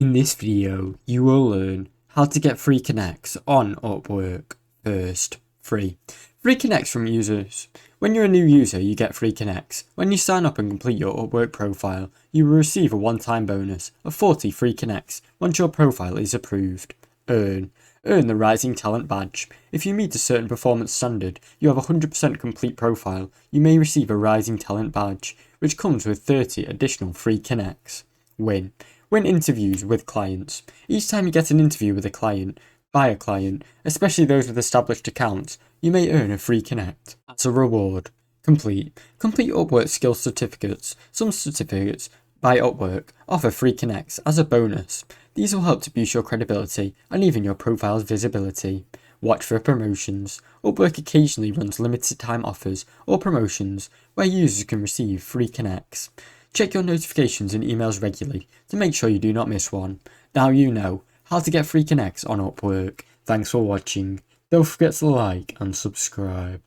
In this video, you will learn how to get free connects on Upwork. First, free connects from users. When you're a new user, you get free connects. When you sign up and complete your Upwork profile, you will receive a one-time bonus of 40 free connects once your profile is approved. Earn the Rising Talent Badge. If you meet a certain performance standard, you have a 100% complete profile, you may receive a Rising Talent Badge, which comes with 30 additional free connects. Win interviews with clients. Each time you get an interview with a client, by a client, especially those with established accounts, you may earn a free connect. As a reward, complete Upwork skills certificates. Some certificates by Upwork offer free connects as a bonus. These will help to boost your credibility and even your profile's visibility. Watch for promotions. Upwork occasionally runs limited time offers or promotions where users can receive free connects. Check your notifications and emails regularly to make sure you do not miss one. Now you know how to get free connects on Upwork. Thanks for watching. Don't forget to like and subscribe.